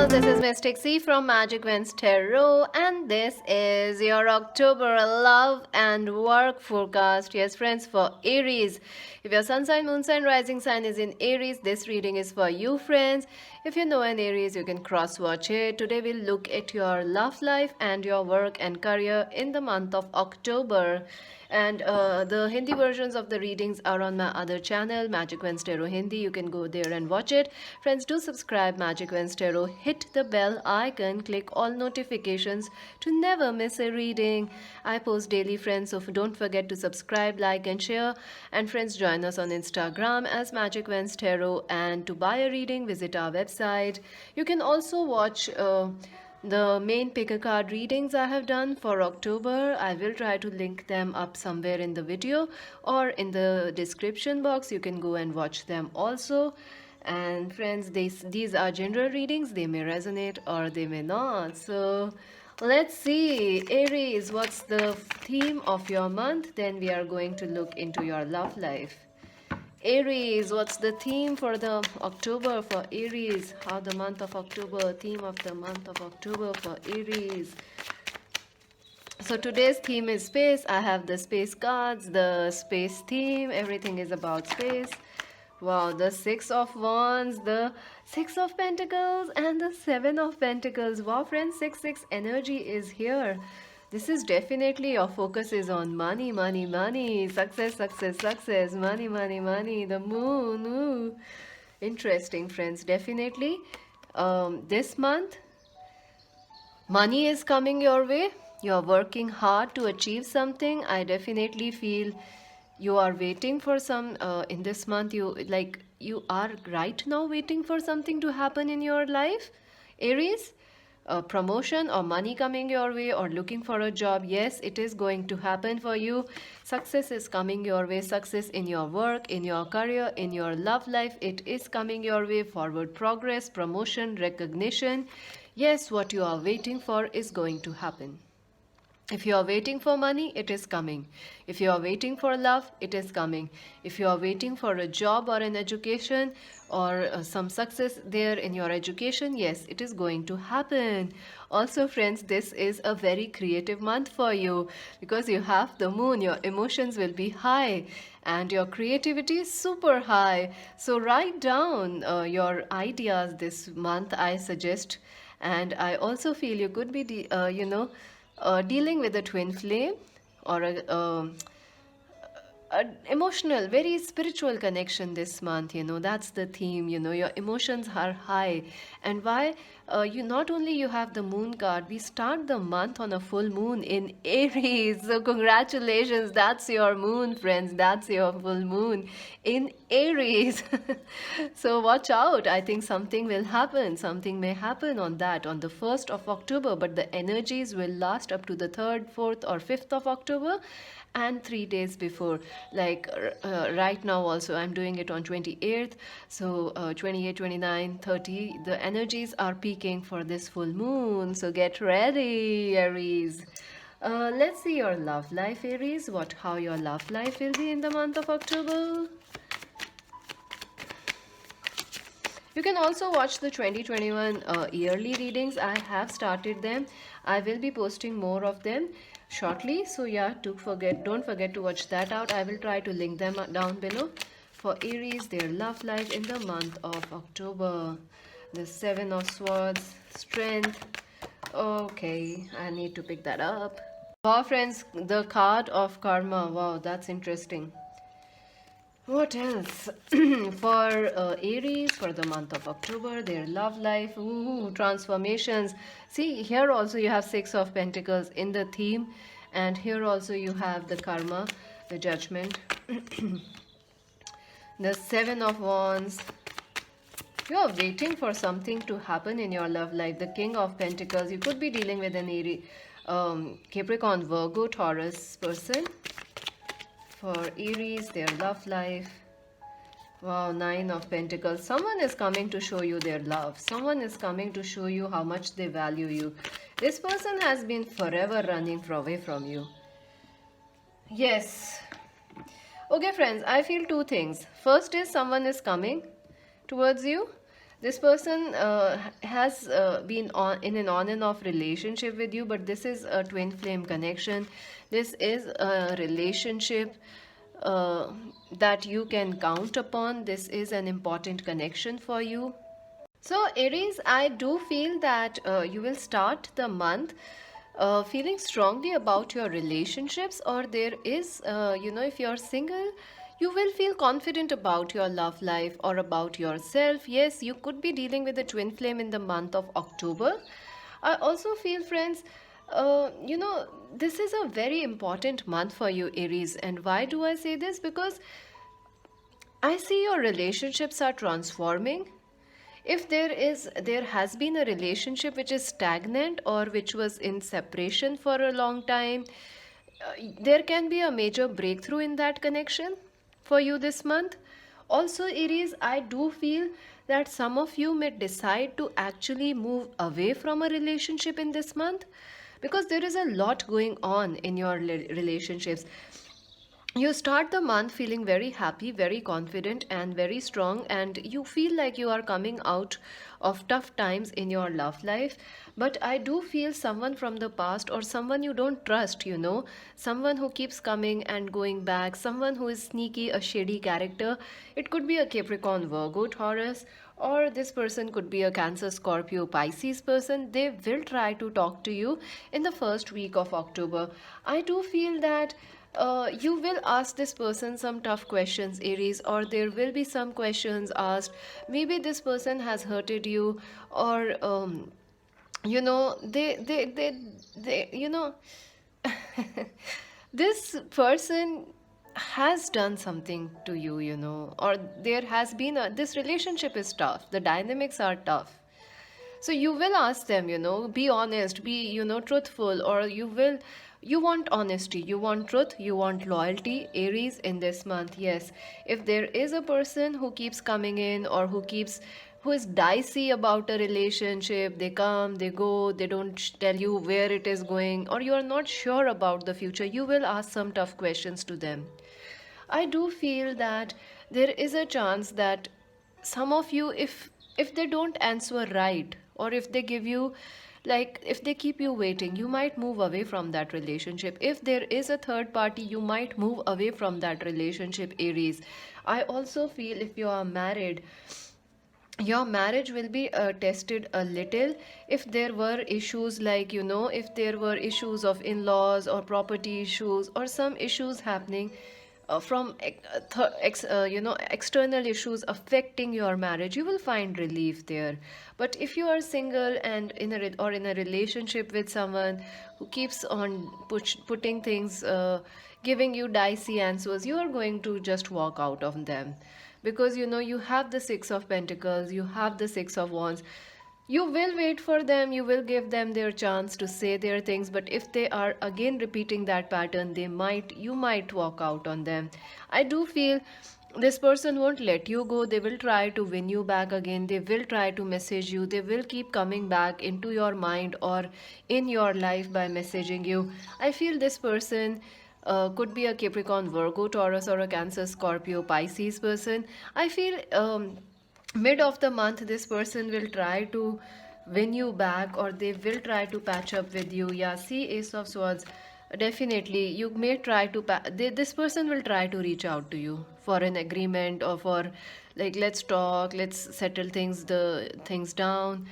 This is Mystic C from Magic Winds Tarot, and this is your October love and work forecast. Yes, friends, for Aries. If your sun sign, moon sign, rising sign is in Aries, this reading is for you, friends. If you know an Aries, you can cross watch it. Today, we'll look at your love life and your work and career in the month of October. And the Hindi versions of the readings are on my other channel, Magic Winds Tarot Hindi. You can go there and watch it. Friends, do subscribe Magic Winds Tarot. Hit the bell icon, click all notifications to never miss a reading. I post daily, friends, so don't forget to subscribe, like and share. And friends, join us on Instagram as Magic Winds Tarot. And to buy a reading, visit our website. You can also watch the main pick a card readings I have done for October. I will try to link them up somewhere in the video or in the description box. You can go and watch them also. And friends, these are general readings. They may resonate or they may not. So let's see, Aries, what's the theme of your month? Then we are going to look into your love life. Aries, what's the theme for the October for Aries? How the month of October, theme of the month of October for Aries. So today's theme is space. I have the space cards, the space theme. Everything is about space. Wow, the Six of Wands, the Six of Pentacles, and the Seven of Pentacles. Wow, friends, 6-6 energy is here. This is definitely your focus is on money, money, money, success, success, success, money, money, money, the moon. Ooh. Interesting, friends. Definitely this month, money is coming your way. You're working hard to achieve something. I definitely feel you are waiting for some in this month. You are right now waiting for something to happen in your life, Aries. Promotion or money coming your way or looking for a job. Yes, it is going to happen for you. Success is coming your way. Success in your work, in your career, in your love life. It is coming your way. Forward progress, promotion, recognition. Yes, what you are waiting for is going to happen. If you are waiting for money, it is coming. If you are waiting for love, it is coming. If you are waiting for a job or an education or some success there in your education, yes, it is going to happen. Also, friends, this is a very creative month for you because you have the moon. Your emotions will be high and your creativity is super high. So write down your ideas this month, I suggest. And I also feel you could be, dealing with a twin flame or a emotional, very spiritual connection this month. That's the theme. Your emotions are high. And why? You not only you have the moon card, we start the month on a full moon in Aries. So congratulations, that's your moon, friends. That's your full moon in Aries. So watch out. I think something will happen. Something may happen on the 1st of October, but the energies will last up to the 3rd, 4th or 5th of October and 3 days before. Right now also I'm doing it on 28th. So 28, 29, 30, the energies are peaking for this full moon. So get ready, Aries. Let's see your love life, Aries. How your love life will be in the month of October. You can also watch the 2021 yearly readings. I have started them. I will be posting more of them shortly. So yeah, don't forget to watch that out. I will try to link them down below. For Aries, their love life in the month of October. The Seven of Swords, Strength. Okay, I need to pick that up. Wow, friends, the card of Karma. Wow, that's interesting. What else? For Aries, for the month of October, their love life, ooh, transformations. See, here also you have Six of Pentacles in the theme, and here also you have the karma, the judgment, the Seven of Wands. You are waiting for something to happen in your love life. The King of Pentacles. You could be dealing with an Aries, Capricorn, Virgo, Taurus person. For Aries, their love life. Wow, Nine of Pentacles. Someone is coming to show you their love. Someone is coming to show you how much they value you. This person has been forever running away from you. Yes. Okay, friends, I feel two things. First is someone is coming towards you. This person has been on in an on and off relationship with you, but this is a twin flame connection. This is a relationship uh, that you can count upon. This is an important connection for you. So, Aries, I do feel that you will start the month feeling strongly about your relationships, or there is, if you're single, you will feel confident about your love life or about yourself. Yes, you could be dealing with a twin flame in the month of October. I also feel, friends, this is a very important month for you, Aries. And why do I say this? Because I see your relationships are transforming. If there has been a relationship which is stagnant or which was in separation for a long time, there can be a major breakthrough in that connection for you this month. Also, Aries, I do feel that some of you may decide to actually move away from a relationship in this month, because there is a lot going on in your relationships. You start the month feeling very happy, very confident, and very strong, and you feel like you are coming out of tough times in your love life. But I do feel someone from the past, or someone you don't trust, someone who keeps coming and going back, someone who is sneaky, a shady character. It could be a Capricorn, Virgo, Taurus, or this person could be a Cancer, Scorpio, Pisces person. They will try to talk to you in the first week of October. I do feel that you will ask this person some tough questions, Aries, or there will be some questions asked. Maybe this person has hurted you, or they this person has done something to you, or there has been this relationship is tough, the dynamics are tough. So you will ask them, be honest, be, truthful, or you want honesty, you want truth, you want loyalty, Aries, in this month. Yes, if there is a person who keeps coming in, or who is dicey about a relationship, they come, they go, they don't tell you where it is going, or you are not sure about the future, you will ask some tough questions to them. I do feel that there is a chance that some of you, if they don't answer right, or if they give you, like, if they keep you waiting, you might move away from that relationship. If there is a third party, you might move away from that relationship, Aries. I also feel if you are married, your marriage will be tested a little. If there were issues, like, if there were issues of in-laws or property issues, or some issues happening from external issues affecting your marriage, you will find relief there. But if you are single and in a relationship with someone who keeps on putting things, giving you dicey answers, you are going to just walk out of them, because you have the Six of Pentacles, you have the Six of Wands. You will wait for them, you will give them their chance to say their things, but if they are again repeating that pattern, you might walk out on them. I do feel this person won't let you go. They will try to win you back again, they will try to message you, they will keep coming back into your mind or in your life by messaging you. I feel this person could be a Capricorn, Virgo, Taurus, or a Cancer, Scorpio, Pisces person. I feel mid of the month this person will try to win you back, or they will try to patch up with you. Yeah, see, Ace of Swords. Definitely, you may try to. This person will try to reach out to you for an agreement, or for, like, let's talk, let's settle things down.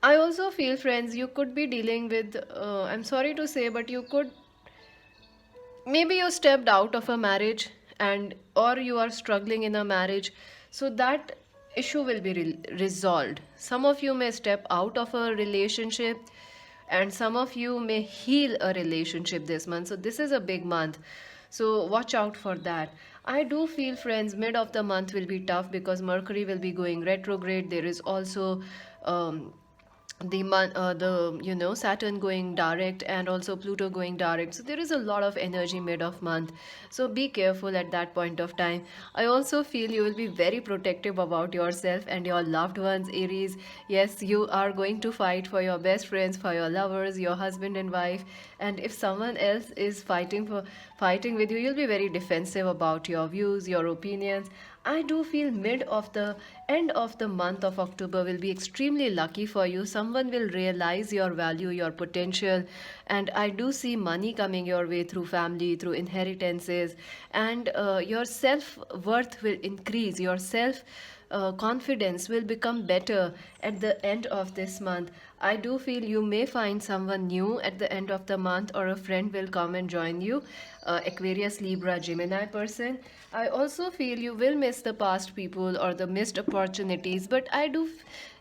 I also feel, friends, you could be dealing with. I'm sorry to say, but you could, maybe you stepped out of a marriage, and or you are struggling in a marriage, so that issue will be resolved. Some of you may step out of a relationship, and some of you may heal a relationship this month. So this is a big month, so watch out for that. I do feel, friends, mid of the month will be tough, because Mercury will be going retrograde. There is also the Saturn going direct, and also Pluto going direct, so there is a lot of energy mid of month. So be careful at that point of time. I also feel you will be very protective about yourself and your loved ones, Aries. Yes, you are going to fight for your best friends, for your lovers, your husband and wife. And if someone else is fighting with you, you'll be very defensive about your views, your opinions. I do feel mid of the end of the month of October will be extremely lucky for you. Someone will realize your value, your potential, and I do see money coming your way through family, through inheritances, and your self worth will increase. Your self confidence will become better at the end of this month. I do feel you may find someone new at the end of the month, or a friend will come and join you. Aquarius, Libra, Gemini person. I also feel you will miss the past people or the missed opportunities, but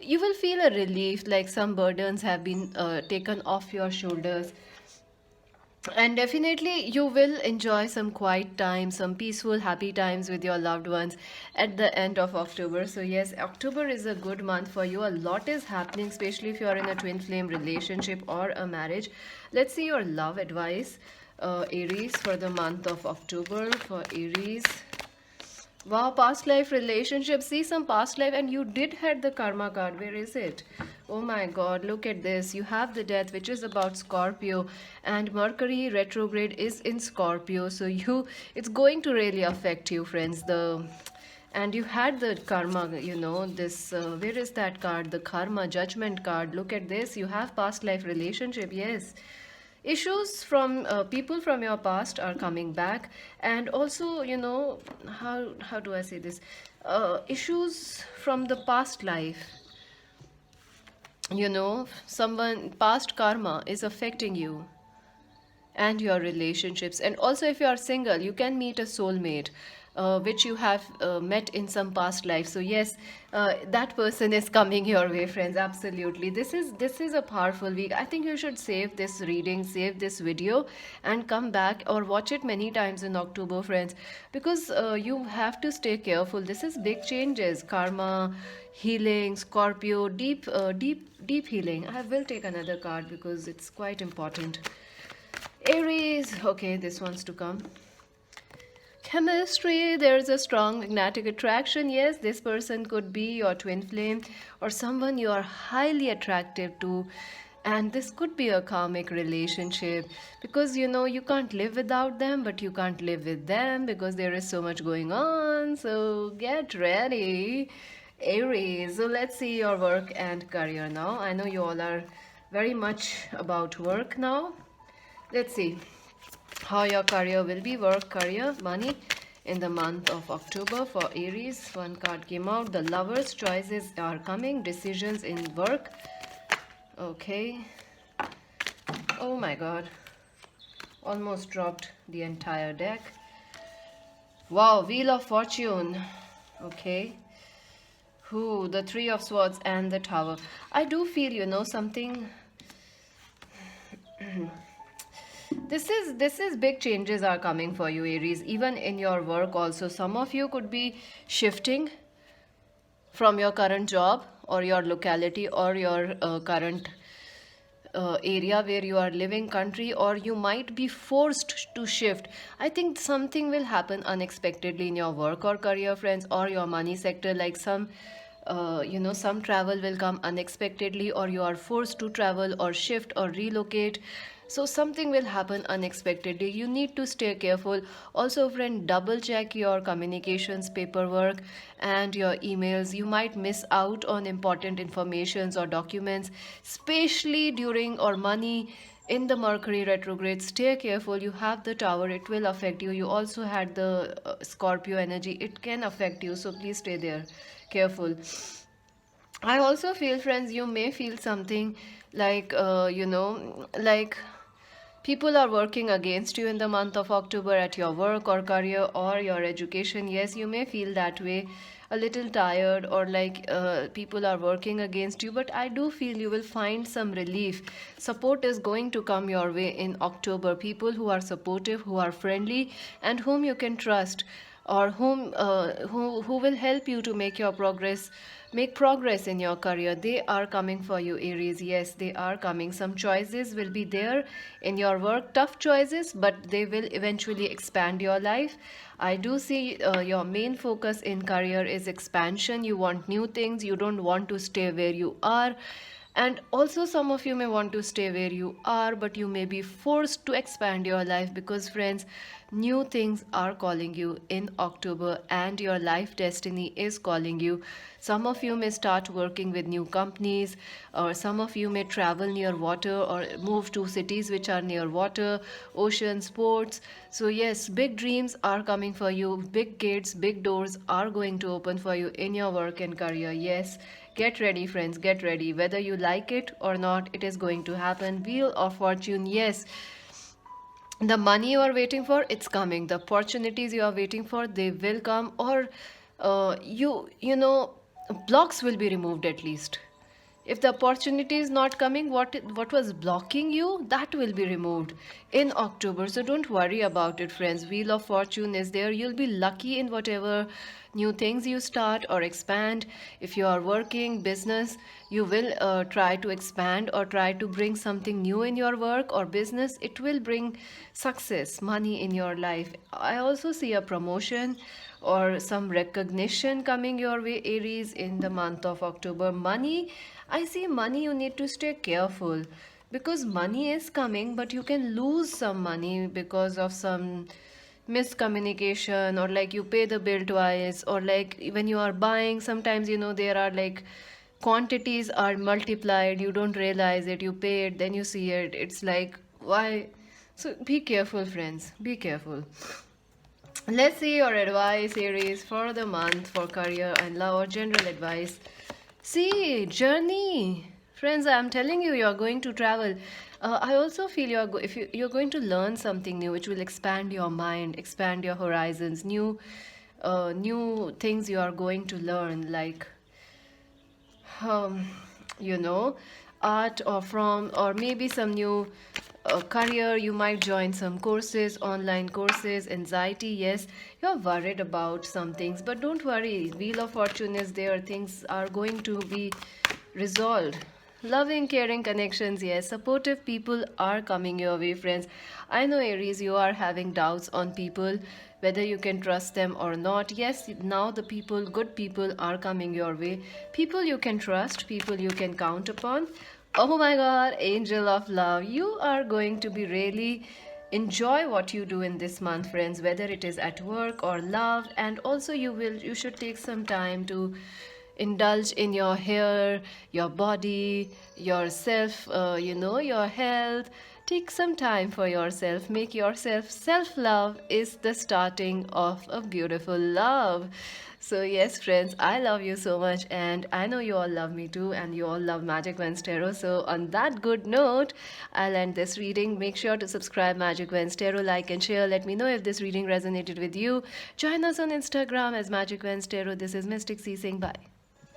you will feel a relief, like some burdens have been taken off your shoulders. And definitely, you will enjoy some quiet time, some peaceful, happy times with your loved ones at the end of October. So, yes, October is a good month for you. A lot is happening, especially if you are in a twin flame relationship or a marriage. Let's see your love advice, Aries, for the month of October. For Aries, wow, past life relationship. See some past life, and you did had the karma card. Where is it? Oh my god, look at this. You have the death, which is about Scorpio, and Mercury retrograde is in Scorpio. So it's going to really affect you, friends. And you had the karma, this, where is that card? The karma judgment card. Look at this. You have past life relationship. Yes, issues from people from your past are coming back, and also, how do I say this, issues from the past life, someone past karma is affecting you and your relationships. And also, if you are single, you can meet a soulmate, which you have met in some past life. So yes, that person is coming your way, friends. Absolutely, this is a powerful week. I think you should save this reading, save this video, and come back or watch it many times in October, friends, because you have to stay careful. This is big changes, karma, healing, Scorpio, deep healing. I will take another card because it's quite important. Aries, okay, this wants to come. Chemistry, there's a strong magnetic attraction. Yes, this person could be your twin flame or someone you are highly attractive to. And this could be a karmic relationship, because you can't live without them, but you can't live with them because there is so much going on. So get ready, Aries. So let's see your work and career now. I know you all are very much about work now. Let's see how your career will be, work, career, money in the month of October for Aries. One card came out, the Lovers. Choices are coming, decisions in work. Okay. Oh my god. Almost dropped the entire deck. Wow, Wheel of Fortune. Okay. Who? The Three of Swords and the Tower. I do feel, something... This is big changes are coming for you, Aries, even in your work also. Some of you could be shifting from your current job or your locality or your current area where you are living, country, or you might be forced to shift. I think something will happen unexpectedly in your work or career, friends, or your money sector, like some some travel will come unexpectedly, or you are forced to travel or shift or relocate. So something will happen unexpectedly. You need to stay careful. Also, friend, double check your communications, paperwork, and your emails. You might miss out on important informations or documents, especially during or money in the Mercury retrograde. Stay careful. You have the Tower, it will affect you. You also had the Scorpio energy, it can affect you. So please stay there, careful. I also feel, friends, you may feel something like, like people are working against you in the month of October at your work or career or your education. Yes, you may feel that way, a little tired, or like people are working against you, but I do feel you will find some relief. Support is going to come your way in October. People who are supportive, who are friendly, and whom you can trust, or who will help you to make progress in your career. They are coming for you, Aries. Yes, they are coming. Some choices will be there in your work, tough choices, but they will eventually expand your life. I do see your main focus in career is expansion. You want new things, you don't want to stay where you are. And also, some of you may want to stay where you are, but you may be forced to expand your life, because, friends, New things are calling you in October, and your life destiny is calling you. Some of you may start working with new companies, or some of you may travel near water or move to cities which are near water, ocean, sports. So, yes, big dreams are coming for you. Big gates, big doors are going to open for you in your work and career. Yes, get ready, friends, get ready. Whether you like it or not, it is going to happen. Wheel of Fortune, yes, the money you are waiting for, it's coming. The opportunities you are waiting for, they will come. Or you know, blocks will be removed at least. If the opportunity is not coming, what was blocking you, that will be removed in October. So don't worry about it, friends. Wheel of Fortune is there. You'll be lucky in whatever new things you start or expand. If you are working business, you will try to expand or try to bring something new in your work or business. It will bring success, money in your life. I also see a promotion or some recognition coming your way, Aries, in the month of October. Money, I see money, you need to stay careful because money is coming, but you can lose some money because of some miscommunication, or like you pay the bill twice, or like when you are buying, sometimes there are like quantities are multiplied, you don't realize it, you pay it, then you see it, it's like why. So be careful, friends, be careful. Let's see your advice, Aries, for the month for career and love, or general advice. See, journey. Friends, I'm telling you, you're going to travel. I also feel if you're going to learn something new, which will expand your mind, expand your horizons, new things you are going to learn, like um, you know, art, or from, or maybe some new career. You might join some courses, online courses. Anxiety, yes, you're worried about some things, but don't worry. Wheel of Fortune is there. Things are going to be resolved. Loving, caring connections, yes. Supportive people are coming your way, friends. I know, Aries, you are having doubts on people, whether you can trust them or not. Yes, now the people, good people, are coming your way. People you can trust, people you can count upon. Oh my God, angel of love, you are going to be really enjoy what you do in this month, friends, whether it is at work or love. And also you should take some time to indulge in your hair, your body, yourself, your health. Take some time for yourself. Make yourself. Self love is the starting of a beautiful love. So, yes, friends, I love you so much, and I know you all love me too, and you all love Magic Vans Tarot. So, on that good note, I'll end this reading. Make sure to subscribe Magic Vans Tarot, like and share. Let me know if this reading resonated with you. Join us on Instagram as Magic Vans Tarot. This is Mystic C saying bye.